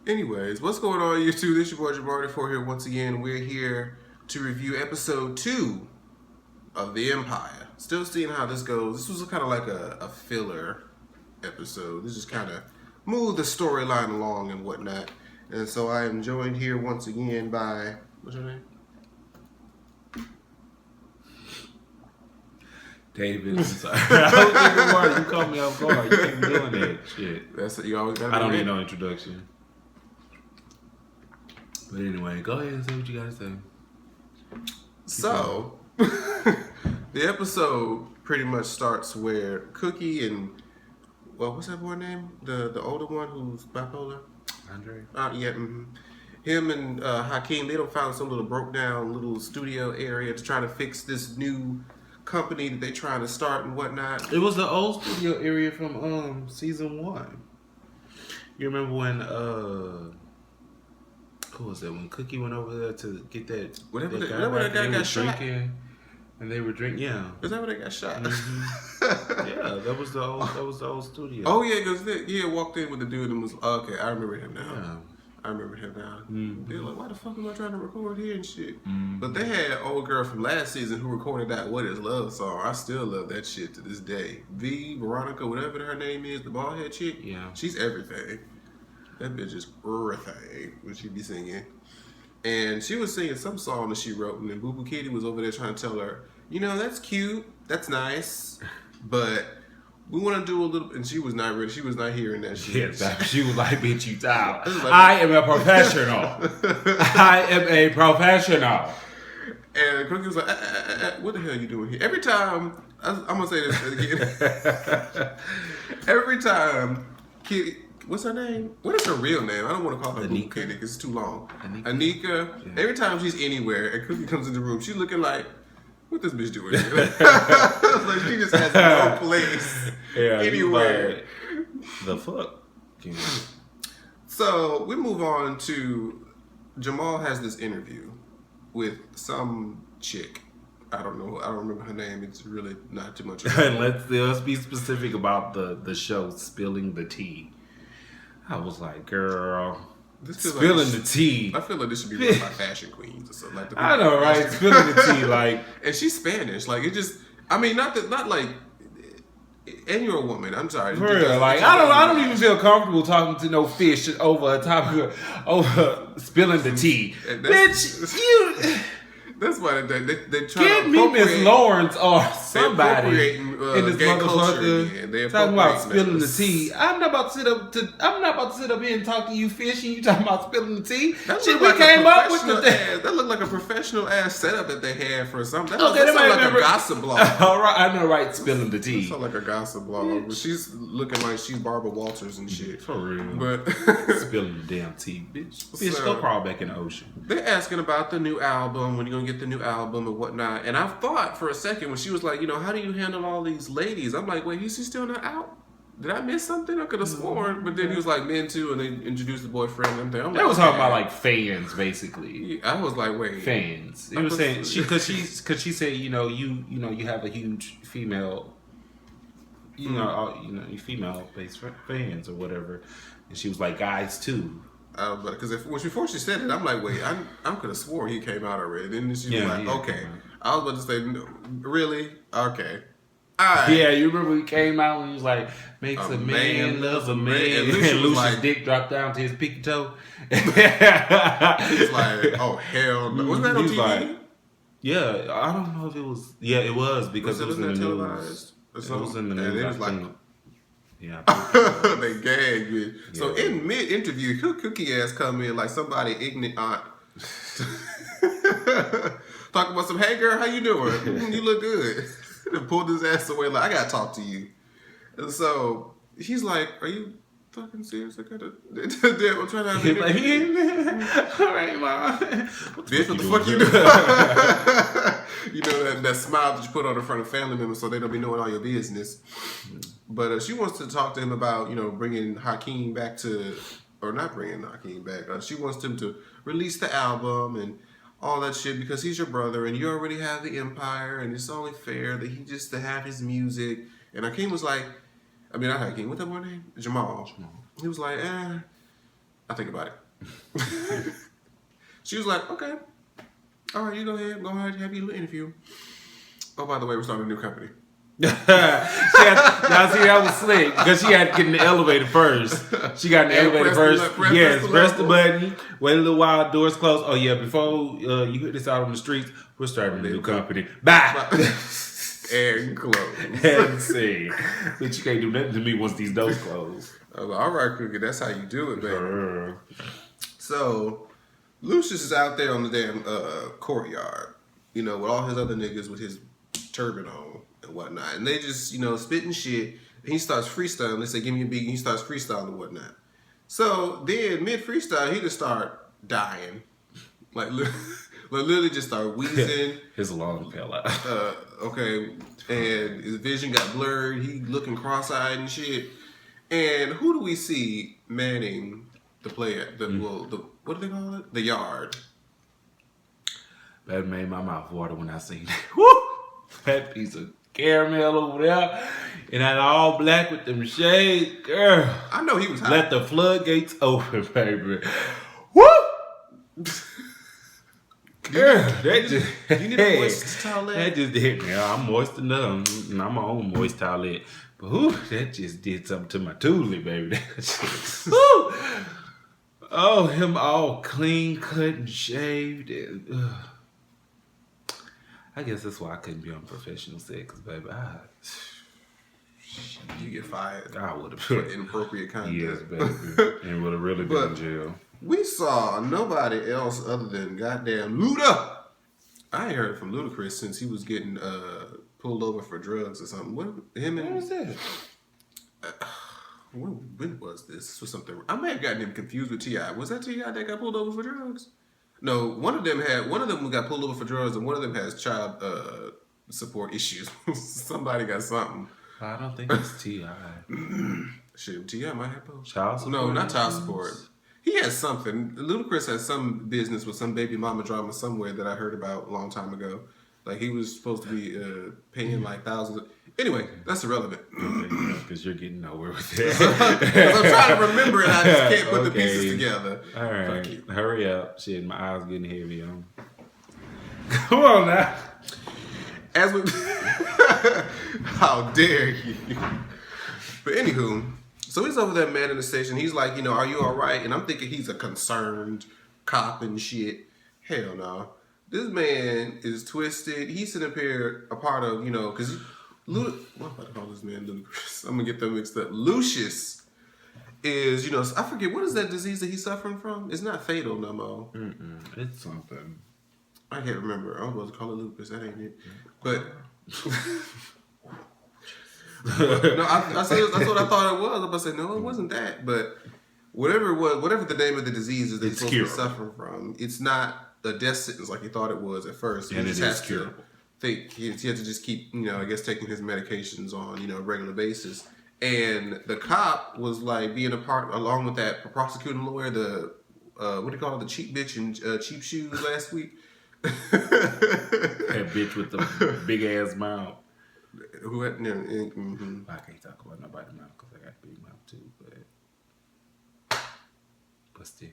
Anyways, what's going on, YouTube? This your boy Jamarty4 here once again. We're here to review episode 2 of The Empire. Still seeing how this goes. This was kind of like a filler episode. This just kind of moved the storyline along and whatnot. And so I am joined here once again by, what's your name? David. I'm sorry. I was you caught me off guard. You keep doing that shit. That's you always gotta I don't be need no introduction. But anyway, go ahead and say what you gotta say. So, the episode pretty much starts where Cookie and, well, what's that boy name? The older one who's bipolar? Andre? Yeah. Mm-hmm. Him and Hakeem, they don't found some little broke down little studio area to try to fix this new company that they trying to start and whatnot. It was the old studio area from season 1. You remember when who was that? When Cookie went over there to get that Whatever that that guy got shot. drinking, and they were drinking. Yeah. Is that where they got shot? Mm-hmm. Yeah, that was the old studio. Oh yeah, because he had walked in with the dude and was okay. I remember him now. Yeah. I remember him now. Mm-hmm. They were like, why the fuck am I trying to record here and shit? Mm-hmm. But they had an old girl from last season who recorded that What Is Love song. I still love that shit to this day. Veronica, whatever her name is, the bald head chick. Yeah. She's everything. That bitch is everything when she be singing. And she was singing some song that she wrote, and then Boo Boo Kitty was over there trying to tell her, you know, that's cute, that's nice, but we want to do a little. And she was not ready. She was not hearing that shit. Yes, she was like, bitch, you down. I am a professional. I am a professional. And Cookie was like, what the hell are you doing here? Every time, I'm going to say this again. Every time Kitty, what's her name? What is her real name? I don't want to call her Boo Kitty because it's too long. Anika. Yeah. Every time she's anywhere and Cookie comes in the room, she's looking like, what this bitch doing here? Like she just has no place anywhere. Like, the fuck? So we move on to Jamal has this interview with some chick. I don't know. I don't remember her name. It's really not too much. And let's be specific about the show Spilling the Tea. I was like, girl, spilling the tea. I feel like this should be run by fashion queens or something like that. I know, right? Spilling the tea, like, and she's Spanish. Like it just, I mean, not like. And you're a woman. I'm sorry. For real, like I don't even feel comfortable talking to no fish over a topic over spilling the tea. Bitch, you. That's why they try give to me Miss Lawrence or somebody in this motherfucker talking about spilling the tea. I'm not about to sit up here and talk to you fish, and you talking about spilling the tea. Shit, we came up with the thing. That looked like a professional ass setup that they had for something. That sounds like a gossip blog. All right, I know, right? Spilling the tea. That sounds like a gossip blog. But she's looking like she's Barbara Walters and shit. For real. But spilling the damn tea, bitch. Bitch, go crawl back in the ocean. They're asking about the new album, when you're gonna get the new album and whatnot. And I thought for a second when she was like, you know, how do you handle all these ladies? I'm like, wait, is he still not out? Did I miss something? I could have sworn. But then he was like, men too, and they introduced the boyfriend and everything. They was talking about like fans, basically. I was like, wait, fans. He was saying because she said, you have a huge female, female based fans or whatever, and she was like, guys too. But because before she said it, I'm like, wait, I could have sworn he came out already. Then she was like, okay. I was about to say, no, really? Okay. All right. Yeah, you remember he came out and he was like, makes a man love a man. And Lucius' like, dick dropped down to his pinky toe. He's like, oh, hell no. Wasn't that on TV? Like, yeah, I don't know if it was. Yeah, it was because it was in the news. It was in the news. And it was like, yeah, they gagged me. Yeah. So in mid-interview, Cookie ass come in like somebody ignorant aunt. Talking about some, hey girl, how you doing? You look good. And pulled his ass away like, I gotta talk to you. And so he's like, are you fucking serious? I gotta, I'm trying to have an like, all right, mom. Bitch, what the fuck you doing? You know that smile that you put on in front of family members so they don't be knowing all your business. But she wants to talk to him about, bringing Hakeem back or not bringing Hakeem back. She wants him to release the album and all that shit because he's your brother and you already have the empire and it's only fair that he just to have his music. And Hakeem was like, not Hakeem, what's that boy name? Jamal. He was like, I think about it. She was like, okay. All right, you go ahead. Go ahead. Have your little interview. Oh, by the way, we're starting a new company. Y'all see that was slick because she had to get in the elevator first. She got in the elevator first. Press the button. Wait a little while. Doors closed. Oh yeah, before you hit this out on the streets, we're starting a new company. Bye. And close. And see, but you can't do nothing to me once these doors close. I was like, all right, Cookie, that's how you do it, baby. So Lucius is out there on the damn courtyard, you know, with all his other niggas with his turban on and whatnot. And they just, you know, spitting shit. And he starts freestyling. They say, give me a beat. And he starts freestyling and whatnot. So then, mid-freestyle, he just start dying. Like literally just start wheezing. His lung fell out. Okay. And his vision got blurred. He looking cross-eyed and shit. And who do we see manning the play at? What do they call it? The yard. That made my mouth water when I seen that. Woo! That piece of caramel over there. And that all black with them shades. Girl. I know he was hot. Let the floodgates open, baby. Woo! Girl, that just... You need a moist towelette? That just hit me. I'm moist enough. I'm my own moist towelette. But whew, that just did something to my toolie, baby. That just, whew. Oh, him all clean cut and shaved. And, I guess that's why I couldn't be on professional sex, baby. You get fired. I would have for inappropriate content. Yes, baby. And would have really been in jail. We saw nobody else other than goddamn Luda. I ain't heard from Ludacris since he was getting pulled over for drugs or something. When was that? When was this? This was something. I may have gotten him confused with T.I. Was that T.I. that got pulled over for drugs? No, one of them got pulled over for drugs, and one of them has child support issues. Somebody got something. I don't think it's T.I. Shit, T.I. might have both. Child support? No, not child support. He has something. Ludacris has some business with some baby mama drama somewhere that I heard about a long time ago. Like he was supposed to be paying like thousands. Anyway, that's irrelevant. Because you're getting nowhere with that. I'm trying to remember it. I just can't put the pieces together. All right, hurry up. Shit, my eyes getting heavy on. Come on now. As we, how dare you? But anywho, so he's over there mad in the station. He's like, you know, are you all right? And I'm thinking he's a concerned cop and shit. Hell no. This man is twisted. He's sitting up here a part of, you know, because what am I about to call this man Ludacris? I'm going to get them mixed up. Lucius is, you know, I forget, what is that disease that he's suffering from? It's not fatal no more. It's something. I can't remember. I was supposed to call it lupus. That ain't it. But... no, that's what I thought it was. I was about to say, no, it wasn't that. But whatever it was, whatever the name of the disease is that he's supposed to be suffering from, it's not a death sentence like he thought it was at first. And he it is curable. He had to just keep, you know, I guess taking his medications on, you know, a regular basis. And the cop was like being a part, along with that prosecuting lawyer, the what do you call it, the cheap bitch in cheap shoes last week. That bitch with the big ass mouth. Who had, I can't talk about nobody's mouth because I got a big mouth too, but still.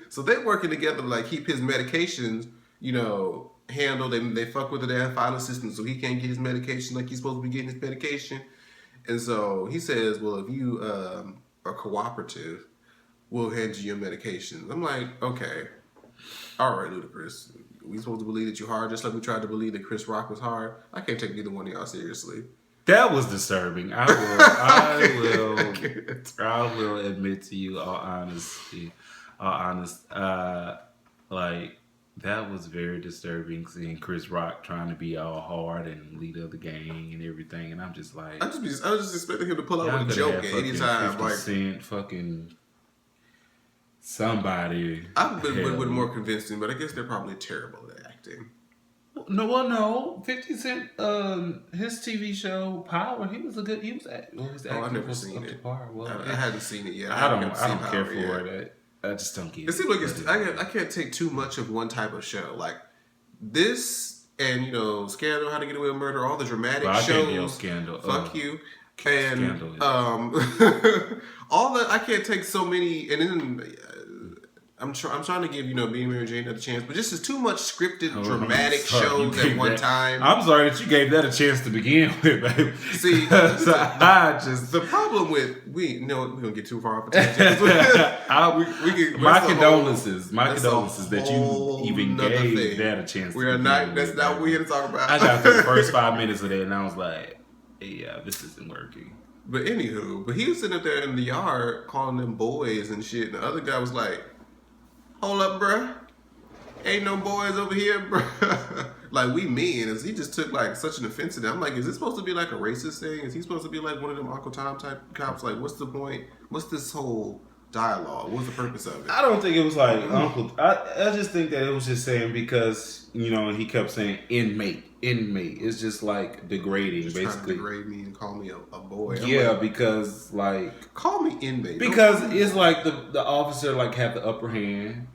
So they're working together to like keep his medications, you know, handled. They fuck with the damn filing system so he can't get his medication like he's supposed to be getting his medication. And so he says, well, if you are cooperative, we'll hand you your medications. I'm like, okay. All right, Ludacris. We supposed to believe that you're hard, just like we tried to believe that Chris Rock was hard. I can't take neither one of y'all seriously. That was disturbing. I will admit to you, all honest, like that was very disturbing seeing Chris Rock trying to be all hard and lead of the gang and everything, and I'm just like, I was just expecting him to pull out with a joke at any time, like fucking. Somebody. I've been more convincing, but I guess they're probably terrible at acting. No. 50 Cent, his TV show Power, he was acting. I've never seen it. Well, I hadn't seen it yet. I don't care for it. I just don't get it. It seems like I can't take too much of one type of show. Like this and, you know, Scandal, How to Get Away with Murder, all the dramatic shows. I can't be on Scandal. Fuck you. And all that I can't take so many, and then I'm trying to give me and Mary Jane another chance, but this is too much scripted, dramatic shows at one time. I'm sorry that you gave that a chance to begin with, baby. See, the problem with we're gonna get too far off the tangent. My condolences that you even gave that a chance. That's not what we're here to talk about. I got through the first 5 minutes of that, and I was like, yeah, this isn't working. But anywho, he was sitting up there in the yard calling them boys and shit, and the other guy was like, hold up, bruh. Ain't no boys over here, bruh. Like, we mean. He just took, like, such an offense to that. I'm like, is this supposed to be, like, a racist thing? Is he supposed to be, like, one of them Uncle Tom type cops? Like, what's the point? What's this whole dialogue? What's the purpose of it? I don't think it was, like, Uncle... I just think that it was just saying because, he kept saying inmate. It's just, like, degrading, just basically. Trying to degrade me and call me a boy. Yeah, because, like... Call me inmate. Because it's like the officer, like, had the upper hand.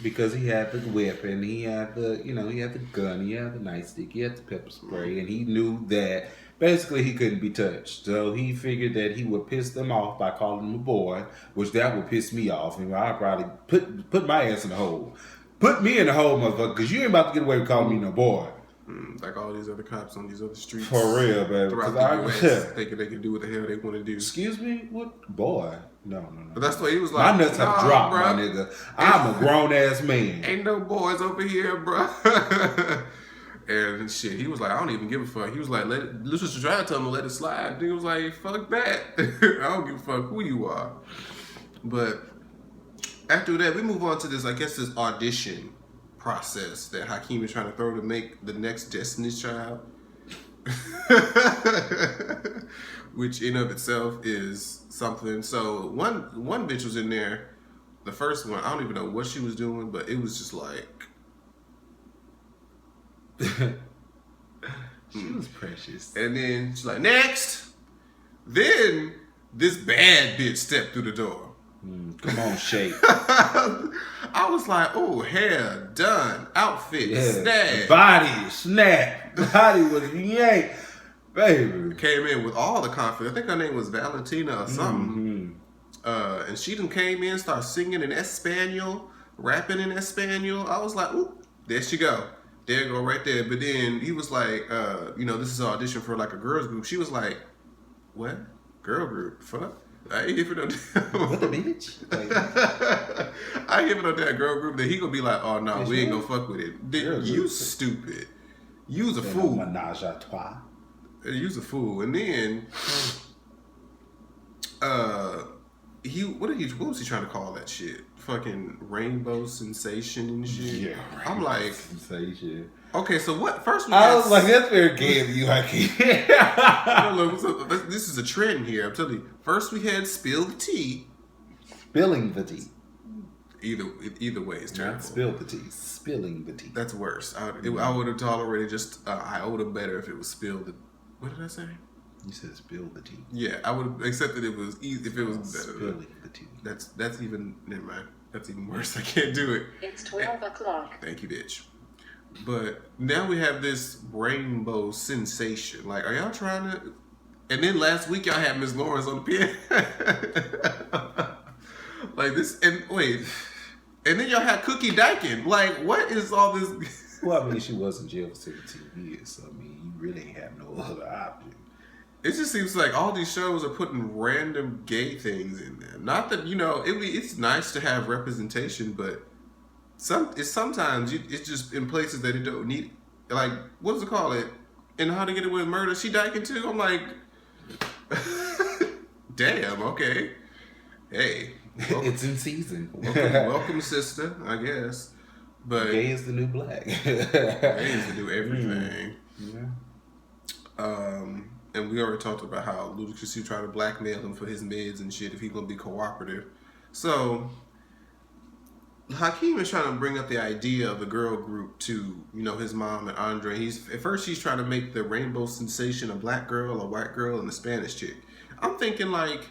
Because he had the weapon, he had the gun, he had the nightstick, he had the pepper spray, and he knew that basically he couldn't be touched. So he figured that he would piss them off by calling them a boy, which that would piss me off, and I'd probably put my ass in the hole. Put me in the hole, motherfucker, because you ain't about to get away with calling me no boy. Like all these other cops on these other streets. For real, baby. Throughout the US, thinking they can do what the hell they want to do. Excuse me? What? Boy. No. But that's what he was like. My nuts have dropped, bro. My nigga. I'm a grown-ass man. Ain't no boys over here, bro. And shit, he was like, I don't even give a fuck. He was like, let's just try to tell him to let it slide. Dude was like, fuck that. I don't give a fuck who you are. But after that, we move on to this audition process that Hakeem is trying to throw to make the next Destiny's Child. Which in of itself is something. So one bitch was in there, the first one, I don't even know what she was doing, but it was just like she was precious. And then she's like, next. Then this bad bitch stepped through the door. Come on, Shay. I was like, oh, hair done, outfit, snap. Body, snap. Body was yank. Baby. Came in with all the confidence. I think her name was Valentina or something. And she done came in, started singing in Espanol, rapping in Espanol. I was like, ooh, there she go. There you go right there. But then he was like, this is an audition for like a girls group. She was like, what? Girl group? Fuck. I ain't here for no damn. What the bitch? I ain't here for no damn girl group. Then he gonna be like, oh no, we ain't gonna fuck with it. You stupid. You's a fool. Menage a trois. You's a fool. And then what was he trying to call that shit? Fucking rainbow sensation and shit. Yeah, I'm like sensation. Okay, so what? First, I was like, that's very gay of you, Hakeem. This is a trend here. I'm telling you. First, we had spill the tea. Spilling the tea. Either way is terrible. Not spill the tea. Spilling the tea. That's worse. I would have tolerated just iota better if it was spilled. What did I say? You said spill the tea. Yeah, I would have accepted it was easy if it was better. Spilling the tea. That's even never mind. That's even worse. I can't do it. It's 12 o'clock. Thank you, bitch. But now we have this rainbow sensation. Like, are y'all trying to? And then last week y'all had Miss Lawrence on the piano. Like this, and wait, and then y'all had Cookie Dykin. Like, what is all this? Well, I mean, she was in jail for 17 years, so I mean, you really ain't have no other option. It just seems like all these shows are putting random gay things in there. Not that it's nice to have representation, but sometimes it's just in places that it don't need. Like, what does it call it? In How to Get Away with Murder, she dyking too. I'm like, damn. Okay, hey, it's in season. Welcome, sister. I guess, but gay is the new black. Gay is the new everything. Yeah. And we already talked about how Ludacris, you try to blackmail him for his meds and shit if he's gonna be cooperative. So Hakeem is trying to bring up the idea of a girl group to, his mom and Andre. At first he's trying to make the rainbow sensation a black girl, a white girl, and a Spanish chick. I'm thinking like,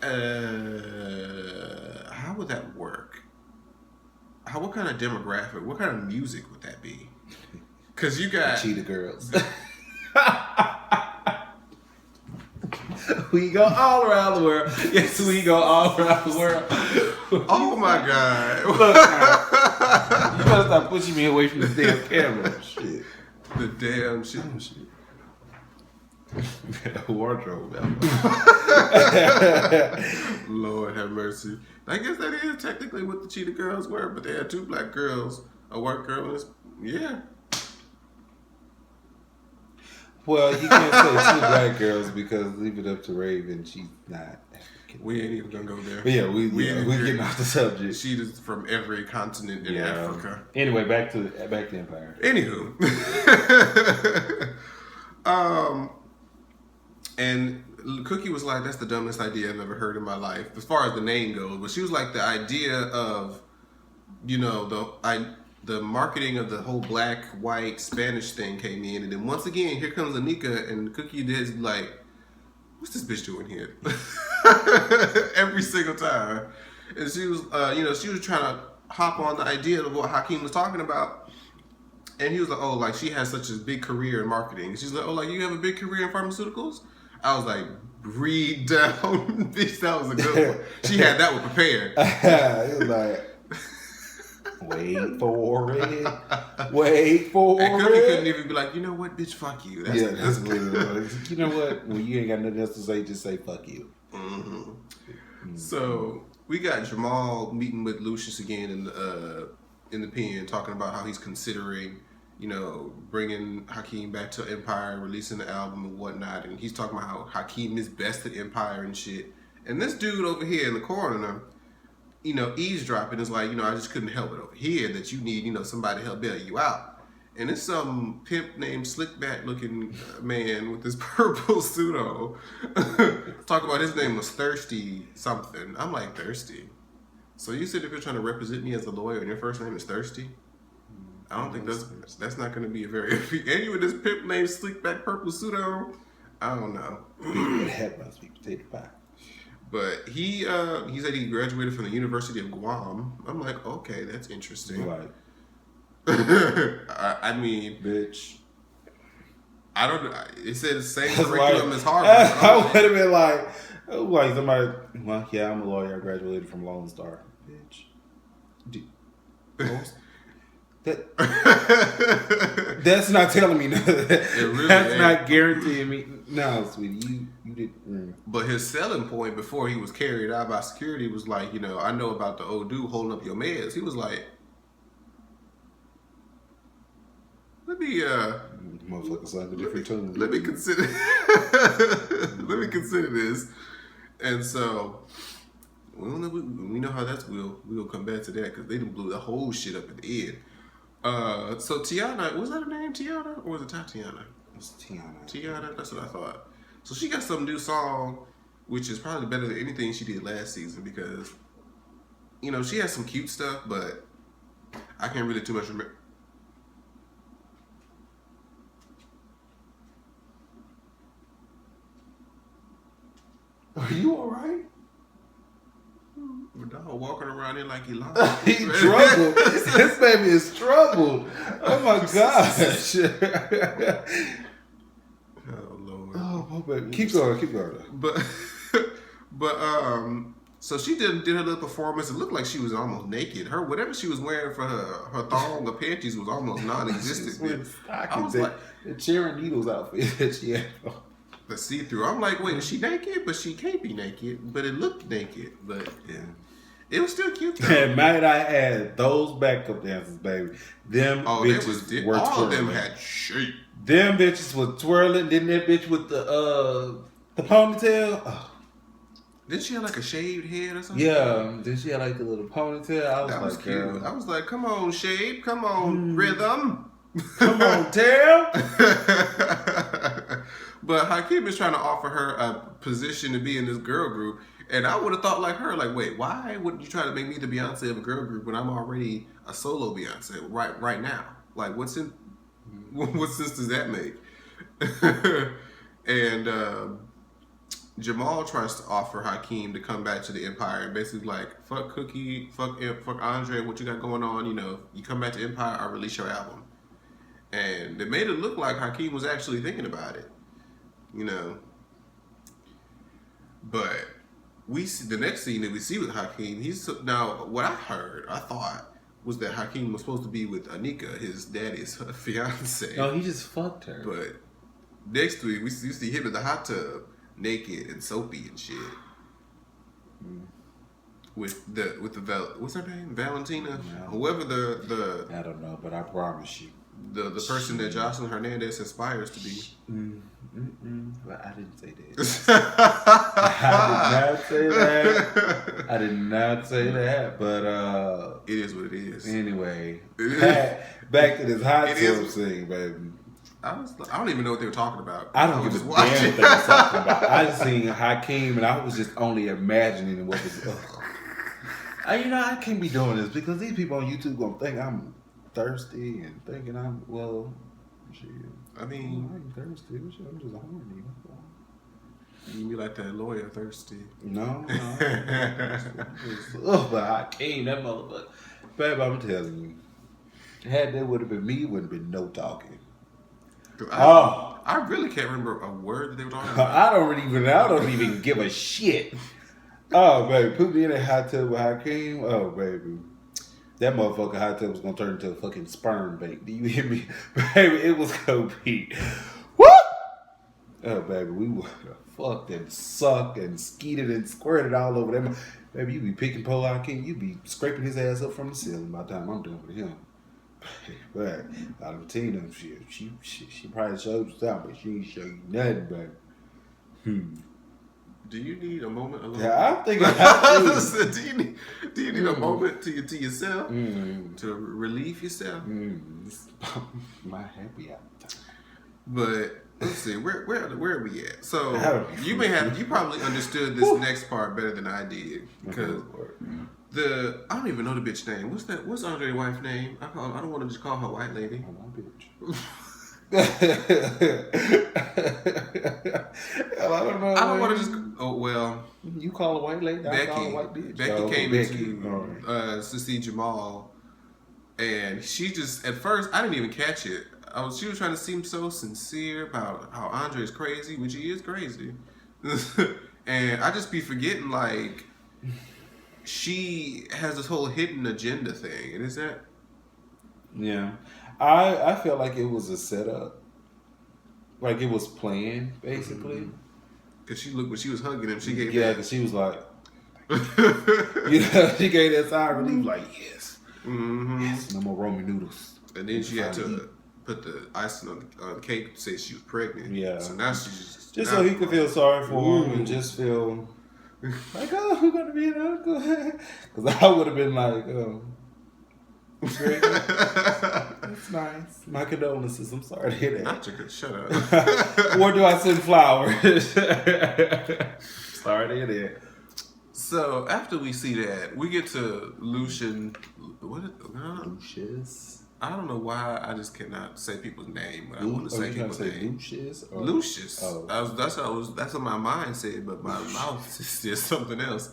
how would that work? What kind of demographic? What kind of music would that be? Because you got Cheetah Girls. We go all around the world. Yes, we go all around the world. Oh my God. Look, man, you better stop pushing me away from the damn camera. Shit. The damn shit. Wardrobe. Lord have mercy. I guess that is technically what the Cheetah Girls were, but they had 2 black girls, a white girl, and yeah. Well, you can't say 2 black girls because leave it up to Raven. She's not. We ain't even gonna go there. But yeah, we getting off the subject. She is from every continent in Africa. Anyway, back to Empire. Anywho, and Cookie was like, "That's the dumbest idea I've ever heard in my life," as far as the name goes. But she was like, the idea of, the marketing of the whole black, white, Spanish thing came in, and then once again, here comes Anika, and Cookie did like, "What's this bitch doing here?" Every single time, and she was, she was trying to hop on the idea of what Hakeem was talking about, and he was like, "Oh, like she has such a big career in marketing." She's like, "Oh, like you have a big career in pharmaceuticals?" I was like, "Breathe down, bitch. That was a good one." She had that one prepared. It was like. Wait for it. Wait for and Cookie it. couldn't even be like, "You know what, bitch, fuck you." That's literally. You know what? When you ain't got nothing else to say, just say fuck you. Mm-hmm. Mm-hmm. So we got Jamal meeting with Lucius again in the pen, talking about how he's considering, bringing Hakeem back to Empire, releasing the album and whatnot, and he's talking about how Hakeem is best at Empire and shit. And this dude over here in the corner, eavesdropping is like, I just couldn't help it over here that you need, somebody to help bail you out. And it's some pimp named Slickback looking man with this purple suit on. Talk about his name was Thirsty something. I'm like, Thirsty? So you said if you're trying to represent me as a lawyer and your first name is Thirsty? I don't think that's not going to be a very... And you with this pimp named Slickback purple suit on? I don't know. That must be potato pie. But he said he graduated from the University of Guam. I'm like, okay, that's interesting. Right. I mean, bitch. I don't know. It said the same curriculum as Harvard. I would have been like somebody. Well, yeah, I'm a lawyer. I graduated from Lone Star, bitch. That's not telling me nothing. Really that's ain't. Not guaranteeing me. No, sweetie, you did. But his selling point before he was carried out by security was like, I know about the old dude holding up your meds. He was like, let me motherfucker sound a different tone. Let me consider. Let me consider this. And so we know how that's. We'll come back to that because they done blew the whole shit up at the end. So Tiana, was that her name, Tiana, or was it Tatiana? It's Tiana. Tiana, that's what I thought. So she got some new song, which is probably better than anything she did last season because, she has some cute stuff, but I can't really too much remember. Are you all right? My dog walking around here like he lost. He troubled. This baby is troubled. Oh my gosh. Oh Lord. Oh my baby. Keep going. But so she did her little performance. It looked like she was almost naked. Her whatever she was wearing for her thong or panties was almost non-existent. I was like the Sharon Needles outfit that she had. The see-through. I'm like, wait, is she naked? But she can't be naked. But it looked naked. But yeah, it was still cute though. And might I add, those backup dancers, baby, them bitches were all twirling. Of them had shape. Them bitches were twirling. Then that bitch with the ponytail. Oh. Didn't she have like a shaved head or something? Yeah. Then she had like a little ponytail. That was cute. Girl. I was like, come on, shape. Come on, rhythm. Come on, tail. But Hakeem is trying to offer her a position to be in this girl group. And I would have thought like her, like, wait, why wouldn't you try to make me the Beyonce of a girl group when I'm already a solo Beyonce right now? Like, what sense does that make? And Jamal tries to offer Hakeem to come back to the Empire and basically like, fuck Cookie, fuck Andre, what you got going on, you come back to Empire, I'll release your album. And they made it look like Hakeem was actually thinking about it. But we see the next scene that we see with Hakeem. Now what I thought was that Hakeem was supposed to be with Anika, his daddy's fiance. No, he just fucked her. But next week we see him in the hot tub, naked and soapy and shit. With the what's her name? Valentina? No. Whoever the I don't know, but I promise you. The person that Jocelyn Hernandez aspires to be. Well, I didn't say that. I did not say that. But it is what it is. Anyway, back to this hot tub thing, baby. I don't even know what they were talking about. I don't give a damn what they were talking about. I just seen Hakeem and I was just only imagining what was. I can't be doing this because these people on YouTube gonna think I'm thirsty and thinking I'm shit. I mean, I ain't thirsty. I'm just horny. You be like that lawyer thirsty. No. But Hakeem, that motherfucker. Babe, I'm telling you, had that would have been me, would have been no talking. I really can't remember a word that they were talking about. I don't even give a shit. Oh, baby, put me in a hot tub with Hakeem. Oh, baby. That motherfucker hot tub was going to turn into a fucking sperm bank. Do you hear me? Baby, it was going to be... What? Oh, baby, we would have fucked and sucked and skeeted and squirted all over them. Baby, you be picking Paul Hakeem. You be scraping his ass up from the ceiling by the time I'm done with him. But Valentina, she probably showed you something, but she ain't show you nothing, baby. Do you need a moment alone? Yeah, I think I do you need a moment to yourself to relieve yourself? My happy hour time. But let's see, where are we at? So you probably understood this next part better than I did because I don't even know the bitch name. What's Andre's wife's name? I don't want to just call her white lady. Oh, my bitch. I don't want to just. Oh well. You call a white lady. I call a white bitch. Becky came to see Jamal, and she just at first I didn't even catch it. She was trying to seem so sincere about how Andre is crazy, which he is crazy, and I just be forgetting like she has this whole hidden agenda thing, and is that? Yeah. I felt like it was a setup. Like it was planned, basically. Because when she was hugging him, she gave because she was like, she gave that sigh of relief, like, yes. Yes, no more Roman noodles. And then she had to put the icing on the cake to say she was pregnant. Yeah. So now she's just so he could feel sorry for him and just feel like, oh, who's going to be an uncle? Because I would have been like, oh. That's nice. My condolences. I'm sorry to hear that. Not your shut up. Or do I send flowers? Sorry to hear that. So after we see that, we get to Lucian. Lucius. I don't know why I just cannot say people's name, but I want to say people's name. Lucius. Lucius. Oh. That's what my mind said, but my mouth said something else.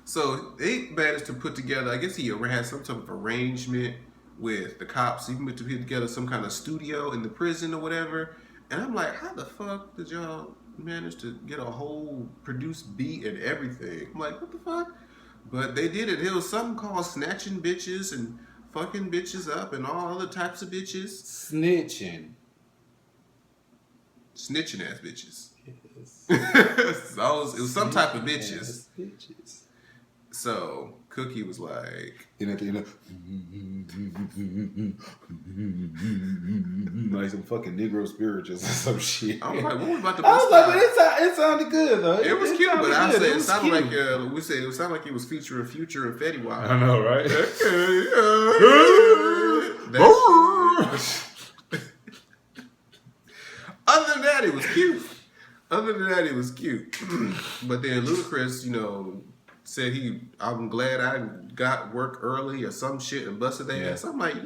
So they managed to put together, I guess he had some type of arrangement with the cops. He put together some kind of studio in the prison or whatever. And I'm like, how the fuck did y'all manage to get a whole produced beat and everything? I'm like, what the fuck? But they did it. It was something called snatching bitches and fucking bitches up and all other types of bitches. Snitching ass bitches. Yes. So it was some type of bitches. Bitches. So Cookie was like, like some fucking Negro spirituals or some shit. I was like, what was about to? I was like, but it sounded good though. It was cute, but I said it sounded like we said it sounded like it was featuring Future and Fetty Wap. I know, right? Other than that, it was cute. But then Ludacris, said I'm glad I got work early or some shit and busted their ass. I'm like,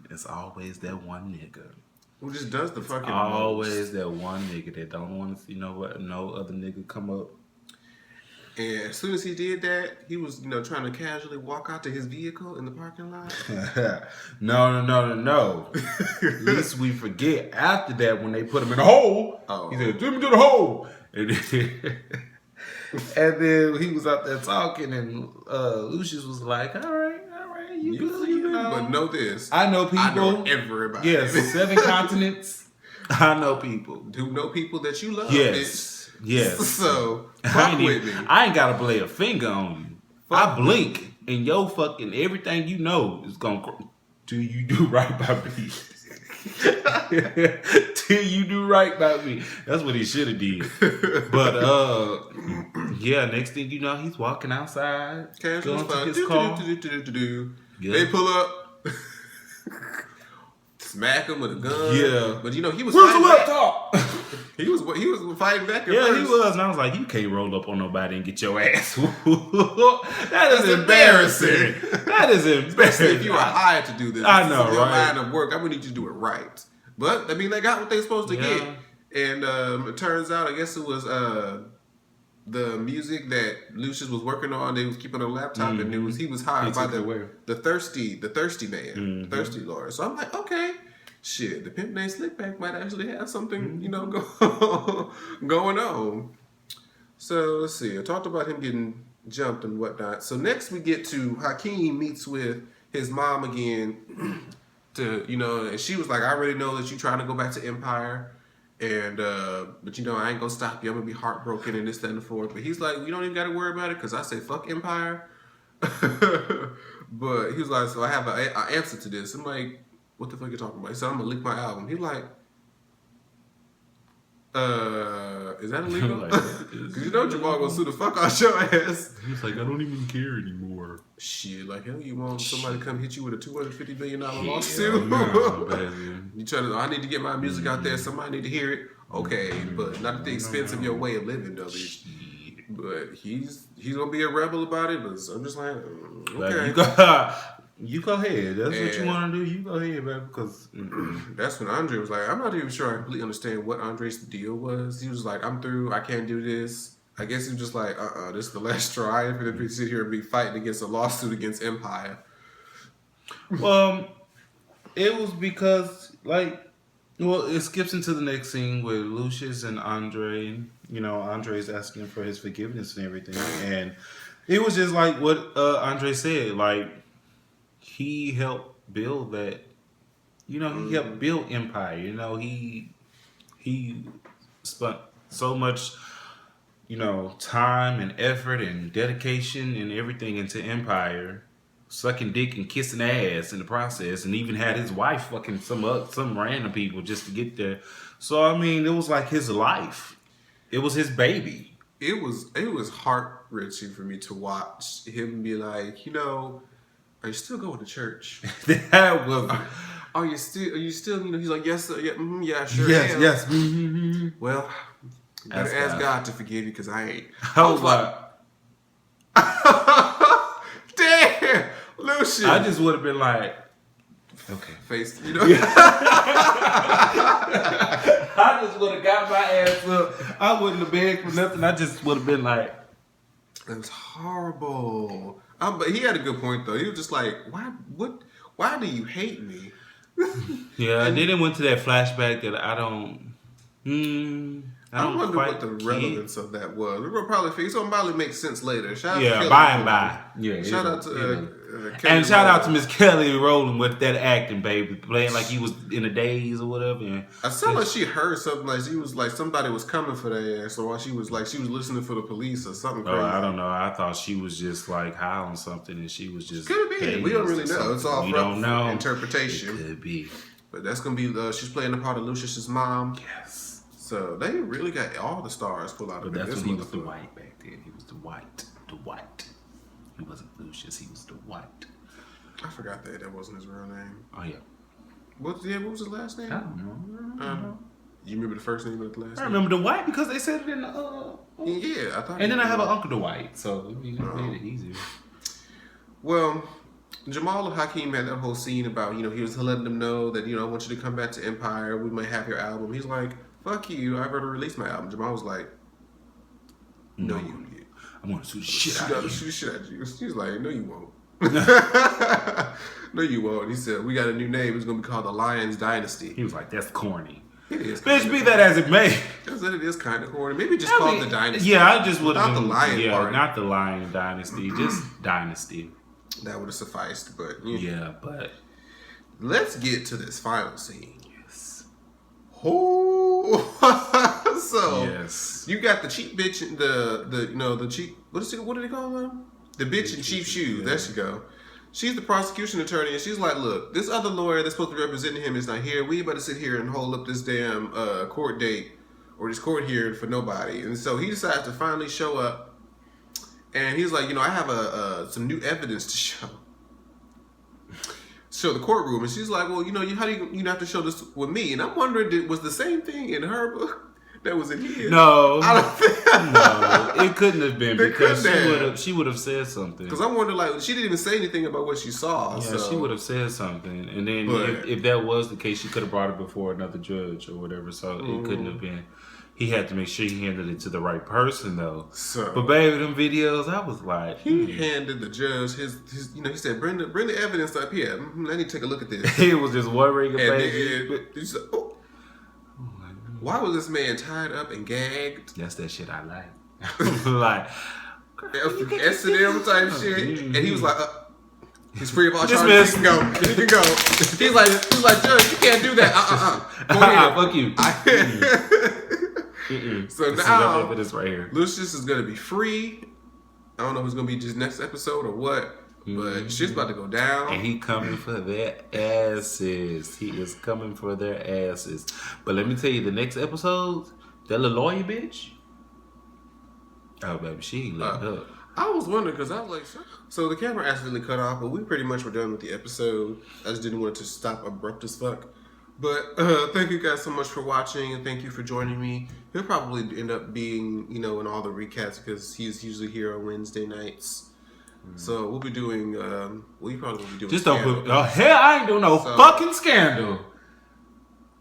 It's always that one nigga who just does the fucking always most. That one nigga that don't want to see no other nigga come up. And as soon as he did that, he was, trying to casually walk out to his vehicle in the parking lot. No. At least we forget after that when they put him in the hole. He said, "Take me to the hole." And then he was out there talking, and Lucius was like, "All right, you good, But know this, I know people. I know everybody. Yes, 7 continents. I know people. Do know people that you love. Yes. So fuck with me. I ain't gotta lay a finger on you. I blink, and your fucking everything you know is gonna. Do you do right by me? Till you do right by me. That's what he should have did. But yeah, next thing you know, he's walking outside, going to his car. They pull up, smack him with a gun. Yeah, but he was. Where's the laptop? He was fighting back. Yeah, first. He was, and I was like, you can't roll up on nobody and get your ass. That is embarrassing. That is embarrassing. Especially if you are hired to do this. I know, this is your right? line of work. I would need you to do it right. But I mean, they got what they're supposed to get, and it turns out, I guess it was the music that Lucius was working on. They was keeping on a laptop, and he was hired by the thirsty man, thirsty Lord. So I'm like, okay. Shit, the pimp named Slickback might actually have something, going on. So let's see. I talked about him getting jumped and whatnot. So next we get to Hakeem meets with his mom again. And she was like, I already know that you're trying to go back to Empire, and but I ain't gonna stop you. I'm gonna be heartbroken and this, that, and the fourth. But he's like, you don't even got to worry about it because I say fuck Empire. But he was like, so I have an answer to this. I'm like, what the fuck you talking about? He said, I'm gonna leak my album. He's like, is that illegal? Because Jamal gonna sue the fuck out your ass. He's like, I don't even care anymore. Shit, like, hell, you want somebody to come hit you with a $250 million lawsuit? You trying to? I need to get my music out there. Somebody need to hear it. Okay, but not at the expense of your way of living, though, bitch. But he's gonna be a rebel about it. But I'm just like, okay. You go ahead. That's what you want to do. You go ahead, baby. Because that's when Andre was like, I'm not even sure I completely understand what Andre's deal was. He was like, I'm through. I can't do this. I guess he was just like, this is the last straw. I ain't gonna sit here and be fighting against a lawsuit against Empire. Well, it was because it skips into the next scene with Lucius and Andre. Andre's asking for his forgiveness and everything, and it was just like what Andre said, like. He helped build that, he helped build Empire. He spent so much, time and effort and dedication and everything into Empire, sucking dick and kissing ass in the process, and even had his wife fucking some random people just to get there. So I mean, it was like his life. It was his baby. It was heart-wrenching for me to watch him be like, are you still going to church? That was. Are you still? He's like, yes, sir, yeah, yeah, sure. Yes, am. yes. Mm-hmm. Well, you better ask God to forgive you because I ain't. I was like, damn, Lucian. I just would have been like, okay, face, I just would have got my ass up. I wouldn't have begged for nothing. I just would have been like, it was horrible. But he had a good point though. He was just like, why do you hate me? Yeah, and then it went to that flashback that I don't wonder what the relevance of that was. We're gonna probably it's gonna probably make sense later. Shout out to by and by. Yeah, shout out to and shout out to Miss Kelly Rowland with that acting, baby, playing like he was in the days or whatever. And I felt like she heard something like she was like somebody was coming for their ass, or while she was listening for the police or something crazy. Oh, I don't know. I thought she was just like high on something, and she was just could be. We don't really know. It's all rough interpretation. It could be. But that's gonna be she's playing the part of Lucius's mom. Yes. So they really got all the stars pulled out of it. But that's when he was the white back then. He was the white. He wasn't Lucius. He was the white. I forgot that wasn't his real name. Oh yeah. What was his last name? I don't know. You remember the first name but the last name? I remember Dwight because they said it in the. Yeah, I thought. And then I have an Uncle Dwight, so it made it easier. Well, Jamal and Hakeem had that whole scene about he was letting them know that I want you to come back to Empire. We might have your album. He's like, fuck you. I've already released my album. Jamal was like, no, you did. I'm gonna shoot the shit out of you. Shoot the shit out of you. She's like, no, you won't. No, you won't. He said, we got a new name. It's gonna be called the Lions Dynasty. He was like, that's corny. It is. Bitch, be that as it may. It is kind of corny. Maybe just call it the Dynasty. Yeah, I just would have not been. The Lion part. Not the Lion Dynasty. Just Dynasty. That would have sufficed, but yeah, but let's get to this final scene. Yes. Oh, so yes, you got the cheap bitch and the cheap. What do they call them? The bitch in cheap shoes. Yeah. There she go. She's the prosecution attorney, and she's like, "Look, this other lawyer that's supposed to be representing him is not here. We better sit here and hold up this damn court date or this court hearing for nobody." And so he decides to finally show up, and he's like, "I have some new evidence to show." Show the courtroom, and she's like, "Well, how do you have to show this with me?" And I'm wondering, was the same thing in her book that was in his? No, I don't think. No, it couldn't have been because she would have said something. Because I wonder, she didn't even say anything about what she saw. Yeah, so. she would have said something, and then if that was the case, she could have brought it before another judge or whatever. So it couldn't have been. He had to make sure he handed it to the right person, though. So, but baby, them videos, I was like, he handed the judge his he said, bring the evidence up here. Let me take a look at this. It was just one ring of baby. He said, why was this man tied up and gagged? That's that shit I like. Like S&M type shit. And he was like, he's free of all charges. He can go. He's like, Judge, you can't do that. Go ahead. Fuck you. So now, this right here. Lucius is gonna be free. I don't know if it's gonna be just next episode or what, but shit's about to go down. And he coming for their asses. He is coming for their asses. But let me tell you, the next episode, that little lawyer bitch. Oh baby, she ain't letting up. I was wondering because I was like, so the camera accidentally cut off, but we pretty much were done with the episode. I just didn't want it to stop abrupt as fuck. But thank you guys so much for watching, and thank you for joining me. He'll probably end up being, in all the recaps because he's usually here on Wednesday nights. So we'll be doing. We probably will be doing. Just don't put. Oh hell, I ain't doing no fucking scandal.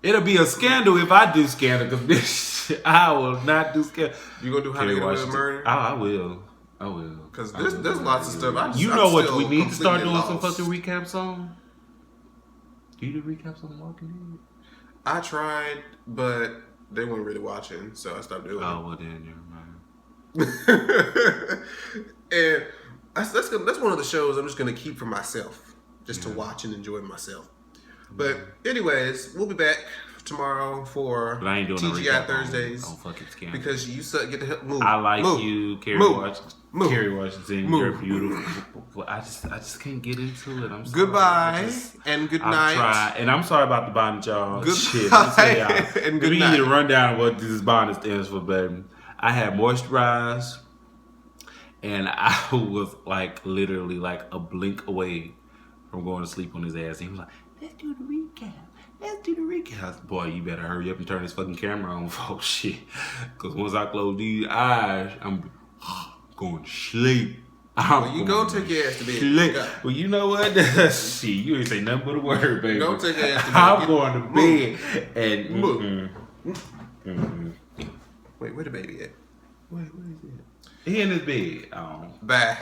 It'll be a scandal if I do scandal. Cause this, I will not do scandal. You gonna do How to Get Away with Murder? I will. Because there's lots of stuff. I'm what we need to start doing some fucking recaps on. Do you do recaps on The Walking Dead? I tried, but they weren't really watching, so I stopped doing it. Oh, well then, never mind. And that's one of the shows I'm just going to keep for myself, just to watch and enjoy myself. But anyways, we'll be back tomorrow for TGI Thursdays. Oh, fucking scam. Because you get to help move. I like you, Kerry Washington. Kerry Washington, you're beautiful. I just can't get into it. I'm sorry. Goodbye and good night. I try, and I'm sorry about the bonnet, y'all. Goodbye shit. Let me tell y'all. And good night. night. We need to run down what this bonnet stands for, baby. I had moisturized, and I was literally a blink away from going to sleep on his ass. And he was like, "Let's do the recap. Let's do the recap." Boy, you better hurry up and turn this fucking camera on, folks. Shit. Because once I close these eyes, I'm going to sleep. Well, you go take your ass to bed. Well, you know what? Shit, you ain't say nothing but a word, baby. Go take your ass to bed. I'm going to bed. And move. Wait, where the baby at? Where is it? He in his bed. Bye.